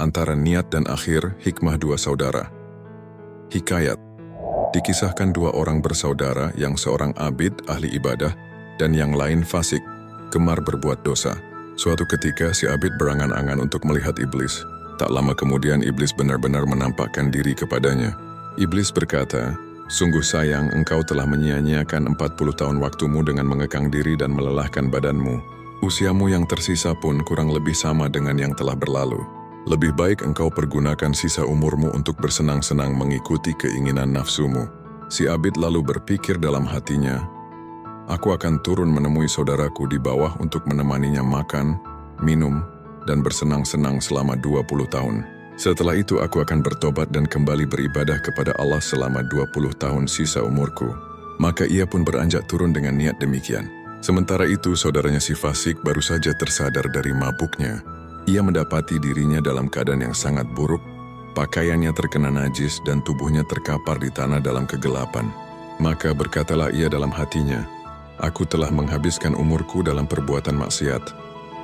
antara niat dan akhir hikmah dua saudara. Hikayat. Dikisahkan dua orang bersaudara yang seorang abid ahli ibadah dan yang lain fasik, gemar berbuat dosa. Suatu ketika si abid berangan-angan untuk melihat iblis. Tak lama kemudian iblis benar-benar menampakkan diri kepadanya. Iblis berkata, "Sungguh sayang engkau telah menyia-nyiakan 40 tahun waktumu dengan mengekang diri dan melelahkan badanmu. Usiamu yang tersisa pun kurang lebih sama dengan yang telah berlalu. Lebih baik engkau pergunakan sisa umurmu untuk bersenang-senang mengikuti keinginan nafsumu." Si abid lalu berpikir dalam hatinya, "Aku akan turun menemui saudaraku di bawah untuk menemaninya makan, minum, dan bersenang-senang selama 20 tahun. Setelah itu aku akan bertobat dan kembali beribadah kepada Allah selama 20 tahun sisa umurku." Maka ia pun beranjak turun dengan niat demikian. Sementara itu saudaranya si fasik baru saja tersadar dari mabuknya. Ia mendapati dirinya dalam keadaan yang sangat buruk, pakaiannya terkena najis dan tubuhnya terkapar di tanah dalam kegelapan. Maka berkatalah ia dalam hatinya, "Aku telah menghabiskan umurku dalam perbuatan maksiat,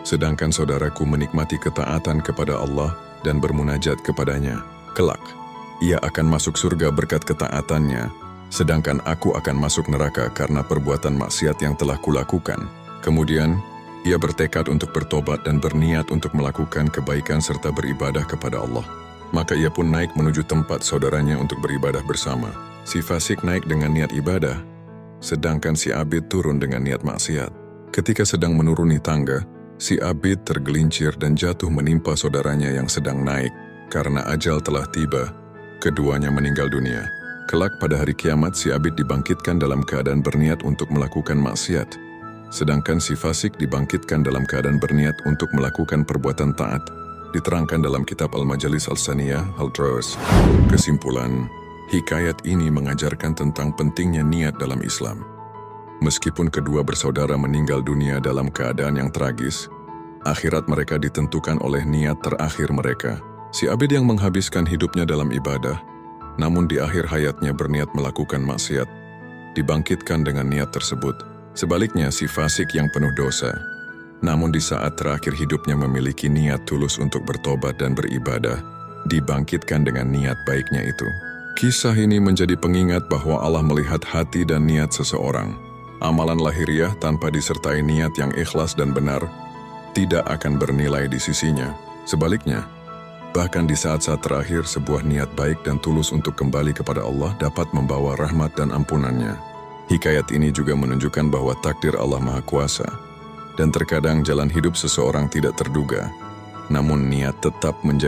sedangkan saudaraku menikmati ketaatan kepada Allah dan bermunajat kepadanya. Kelak, ia akan masuk surga berkat ketaatannya, sedangkan aku akan masuk neraka karena perbuatan maksiat yang telah kulakukan." Kemudian, ia bertekad untuk bertobat dan berniat untuk melakukan kebaikan serta beribadah kepada Allah. Maka ia pun naik menuju tempat saudaranya untuk beribadah bersama. Si fasik naik dengan niat ibadah, sedangkan si abid turun dengan niat maksiat. Ketika sedang menuruni tangga, si abid tergelincir dan jatuh menimpa saudaranya yang sedang naik. Karena ajal telah tiba, keduanya meninggal dunia. Kelak pada hari kiamat si abid dibangkitkan dalam keadaan berniat untuk melakukan maksiat, sedangkan si fasik dibangkitkan dalam keadaan berniat untuk melakukan perbuatan taat. Diterangkan dalam kitab Al-Majalis Al-Saniyah Al-Drawas. Kesimpulan, hikayat ini mengajarkan tentang pentingnya niat dalam Islam. Meskipun kedua bersaudara meninggal dunia dalam keadaan yang tragis, akhirat mereka ditentukan oleh niat terakhir mereka. Si abid yang menghabiskan hidupnya dalam ibadah, namun di akhir hayatnya berniat melakukan maksiat, dibangkitkan dengan niat tersebut. Sebaliknya si fasik yang penuh dosa, namun di saat terakhir hidupnya memiliki niat tulus untuk bertobat dan beribadah, dibangkitkan dengan niat baiknya itu. Kisah ini menjadi pengingat bahwa Allah melihat hati dan niat seseorang. Amalan lahiriah tanpa disertai niat yang ikhlas dan benar tidak akan bernilai di sisinya. Sebaliknya, bahkan di saat-saat terakhir sebuah niat baik dan tulus untuk kembali kepada Allah dapat membawa rahmat dan ampunannya. Hikayat ini juga menunjukkan bahwa takdir Allah Maha Kuasa, dan terkadang jalan hidup seseorang tidak terduga, namun niat tetap menjadi